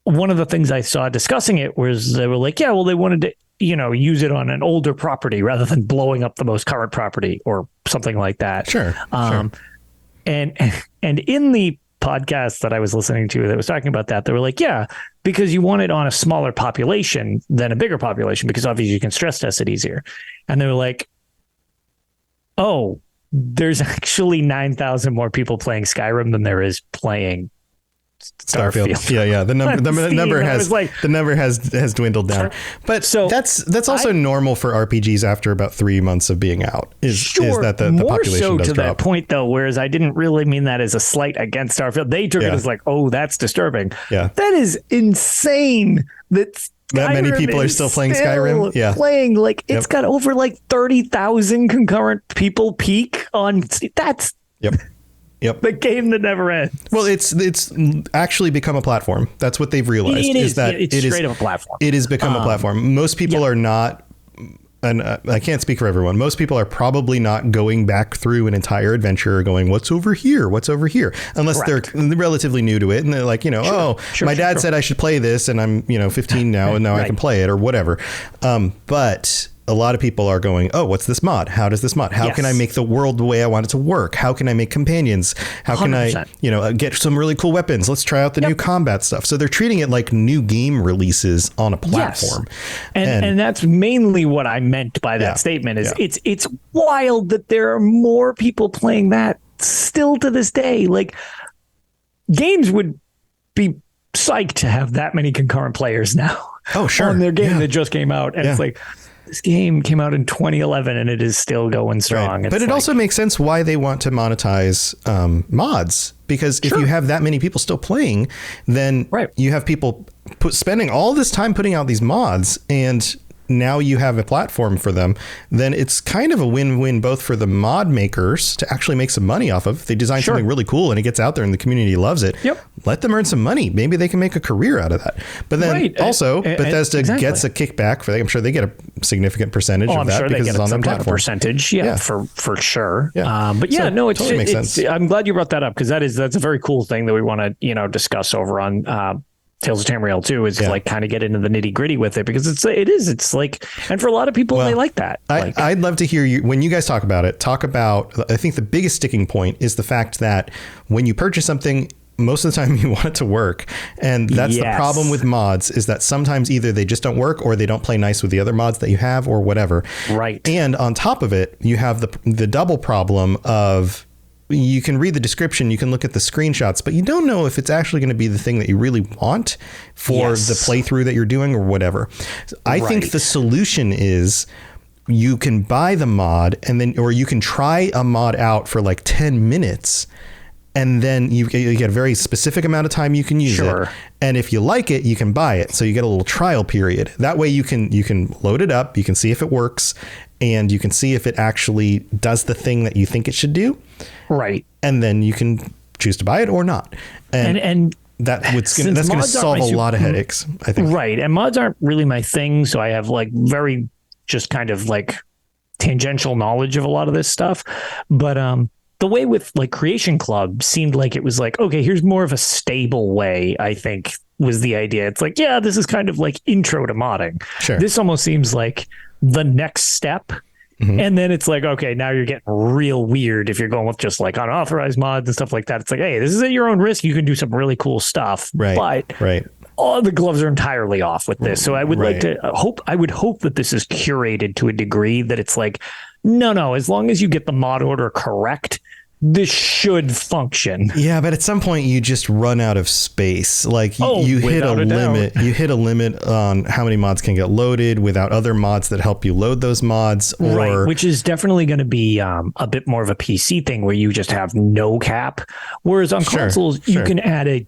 C: One of the things I saw discussing it was they were like, they wanted to use it on an older property rather than blowing up the most current property or something like that.
B: Sure.
C: And in the podcast that I was listening to that was talking about that, they were like, yeah, because you want it on a smaller population than a bigger population, because obviously you can stress test it easier. And they were like, oh, there's actually 9,000 more people playing Skyrim than there is playing Starfield.
B: Yeah. The number has dwindled down. But so that's also normal for RPGs after about 3 months of being out. Is that the population
C: so
B: does
C: to
B: drop.
C: That point though, whereas I didn't really mean that as a slight against Starfield. They took it as like, oh, that's disturbing.
B: Yeah.
C: That is insane. That
B: many people are still playing Skyrim. Yeah.
C: Playing it's got over like 30,000 concurrent people peak on. That's
B: Yep.
C: The game that never ends.
B: Well, it's actually become a platform. That's what they've realized.
C: It's straight up a platform.
B: It has become a platform. Most people are not, and I can't speak for everyone. Most people are probably not going back through an entire adventure or going, what's over here? What's over here? Unless they're relatively new to it. And they're like, my dad said I should play this and I'm, 15 now and now I can play it or whatever. But a lot of people are going, oh, what's this mod? How does this mod? How can I make the world the way I want it to work? How can I make companions? How can 100%. I, get some really cool weapons? Let's try out the new combat stuff. So they're treating it like new game releases on a platform.
C: Yes. And that's mainly what I meant by that statement is it's wild that there are more people playing that still to this day. Like, games would be psyched to have that many concurrent players now.
B: Oh, sure.
C: On their game that just came out. And it's like, this game came out in 2011 and it is still going strong.
B: Right. But it also makes sense why they want to monetize mods, because if you have that many people still playing, then you have people spending all this time putting out these mods, and now you have a platform for them. Then it's kind of a win-win both for the mod makers to actually make some money off of. If they design something really cool and it gets out there and the community loves it, let them earn some money. Maybe they can make a career out of that. But then also Bethesda gets a kickback for that. I'm sure they get a significant percentage of that because it's on their platform.
C: Percentage, for sure.
B: Yeah.
C: But it totally makes sense. I'm glad you brought that up, because that's a very cool thing that we want to discuss over on Tales of Tamriel 2 is like kind of get into the nitty gritty with it, because it's like, and for a lot of people, they like that.
B: I'd love to hear you, when you guys talk about, I think the biggest sticking point is the fact that when you purchase something, most of the time you want it to work. And that's the problem with mods, is that sometimes either they just don't work or they don't play nice with the other mods that you have or whatever.
C: Right.
B: And on top of it, you have the double problem of, you can read the description, you can look at the screenshots, but you don't know if it's actually going to be the thing that you really want for the playthrough that you're doing or whatever. I think the solution is you can buy the mod or you can try a mod out for like 10 minutes. And then you get a very specific amount of time you can use it. And if you like it, you can buy it. So you get a little trial period. That way you can load it up. You can see if it works, and you can see if it actually does the thing that you think it should do.
C: Right.
B: And then you can choose to buy it or not. And that's going to solve a lot of headaches, I think.
C: Right. And mods aren't really my thing. So I have like very just kind of like tangential knowledge of a lot of this stuff. But the way with like Creation Club seemed like it was like, okay, here's more of a stable way, I think was the idea. It's like, this is kind of like intro to modding.
B: Sure.
C: This almost seems like the next step. Mm-hmm. And then it's like, okay, now you're getting real weird if you're going with just like unauthorized mods and stuff like that. It's like, hey, this is at your own risk. You can do some really cool stuff.
B: Right.
C: But all the gloves are entirely off with this. So I would like to hope that this is curated to a degree that it's like, no, as long as you get the mod order correct, this should function.
B: Yeah, but at some point you just run out of space. Like you hit a limit. You hit a limit on how many mods can get loaded without other mods that help you load those mods.
C: Which is definitely going to be a bit more of a PC thing where you just have no cap. Whereas on consoles, you can add a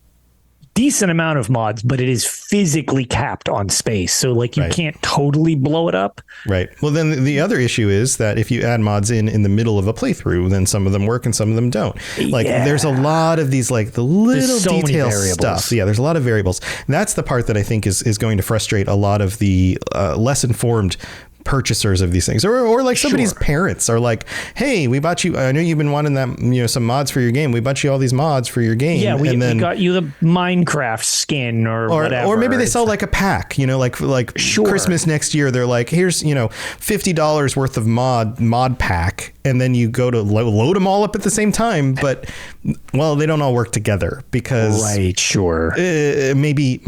C: decent amount of mods, but it is physically capped on space. So like you can't totally blow it up. Right.
B: Well, then the other issue is that if you add mods in the middle of a playthrough, then some of them work and some of them don't. Like there's a lot of these, like the little detail stuff. Yeah, there's a lot of variables. That's the part that I think is going to frustrate a lot of the less informed purchasers of these things, or like somebody's parents are like, hey, we bought you, I know you've been wanting that, some mods for your game. We bought you all these mods for your game.
C: Yeah, we got you the Minecraft skin or whatever.
B: Or maybe they sell like a pack, like Christmas next year. They're like, here's, $50 worth of mod pack. And then you go to load them all up at the same time. But, well, they don't all work together because.
C: Right, sure.
B: Maybe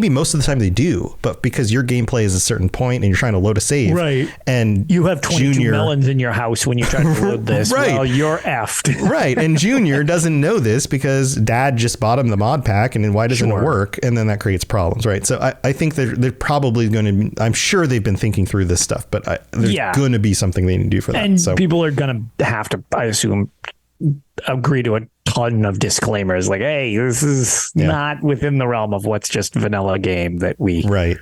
B: most of the time they do. But because your gameplay is a certain point and you're trying to load a save.
C: Right.
B: And
C: you have 22 melons in your house when you try to load this.
B: Right.
C: Well, you're effed.
B: Right. And Junior doesn't know this because Dad just bought him the mod pack. And then why doesn't it work? And then that creates problems. Right. So I think they're probably going to. I'm sure they've been thinking through this stuff. But there's going to be something they need to do for that.
C: And people are going to have to, I assume, agree to a ton of disclaimers like, hey, this is not within the realm of what's just vanilla game that we.
B: Right.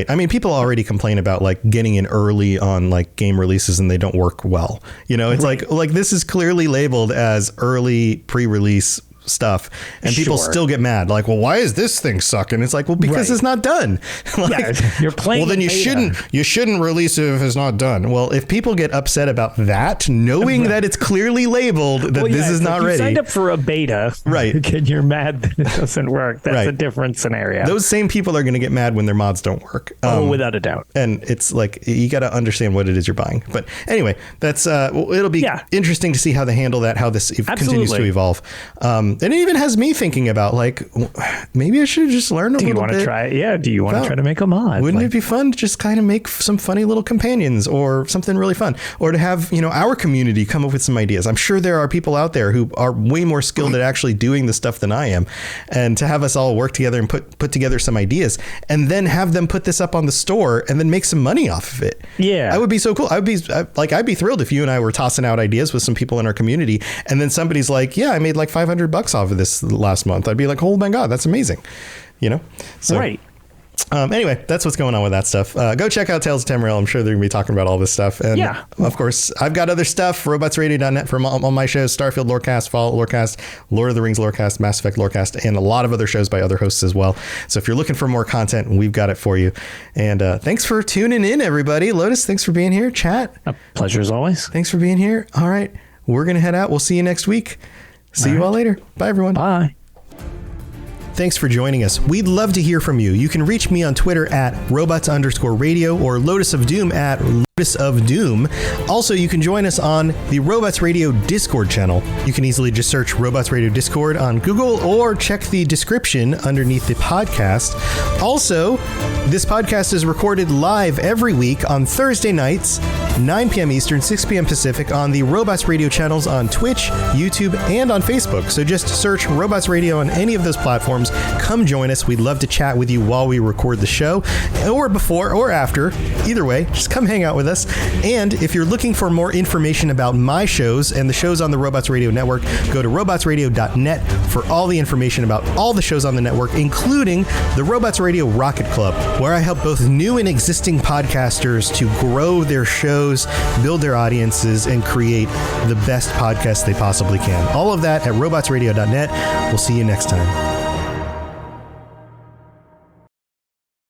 B: I mean, people already complain about like getting in early on like game releases and they don't work well. It's like this is clearly labeled as early pre-release stuff and people still get mad like, well, why is this thing sucking? It's like, well, because it's not done.
C: You're playing.
B: Well, then you shouldn't release it if it's not done. Well, if people get upset about that, knowing that it's clearly labeled that this is not ready. You
C: signed up for a beta,
B: right?
C: And you're mad that it doesn't work. That's a different scenario.
B: Those same people are going to get mad when their mods don't work.
C: Without a doubt.
B: And it's like, you got to understand what it is you're buying. But anyway, that's it'll be interesting to see how they handle that, how this continues to evolve. And it even has me thinking about like, maybe I should just learn a little bit.
C: Do you want to try? Yeah. Do you want to try to make a mod?
B: Wouldn't it be fun to just kind of make some funny little companions or something really fun, or to have, our community come up with some ideas? I'm sure there are people out there who are way more skilled at actually doing the stuff than I am. And to have us all work together and put together some ideas and then have them put this up on the store and then make some money off of it. Yeah. That would be so cool. I'd be thrilled if you and I were tossing out ideas with some people in our community. And then somebody's like, yeah, I made like $500 off of this last month. I'd be like, oh my God, that's amazing. So, right. Anyway, that's what's going on with that stuff. Go check out Tales of Tamriel. I'm sure they're going to be talking about all this stuff. And of course, I've got other stuff, robotsradio.net from all my shows, Starfield Lorecast, Fallout Lorecast, Lord of the Rings Lorecast, Mass Effect Lorecast, and a lot of other shows by other hosts as well. So if you're looking for more content, we've got it for you. And thanks for tuning in, everybody. Lotus, thanks for being here. Chat.
C: A pleasure as always.
B: Thanks for being here. All right. We're going to head out. We'll see you next week. See you all later. Bye, everyone.
C: Bye.
B: Thanks for joining us. We'd love to hear from you. You can reach me on Twitter at robots_radio or Lotus of Doom at Lotus of Doom. Also, you can join us on the Robots Radio Discord channel. You can easily just search Robots Radio Discord on Google or check the description underneath the podcast. Also, this podcast is recorded live every week on Thursday nights, 9 p.m. Eastern, 6 p.m. Pacific on the Robots Radio channels on Twitch, YouTube, and on Facebook. So just search Robots Radio on any of those platforms. Come join us. We'd love to chat with you while we record the show, or before or after. Either way, just come hang out with us. And if you're looking for more information about my shows and the shows on the Robots Radio Network, go to robotsradio.net for all the information about all the shows on the network, including the Robots Radio Rocket Club, where I help both new and existing podcasters to grow their shows, build their audiences, and create the best podcasts they possibly can. All of that at robotsradio.net. We'll see you next time.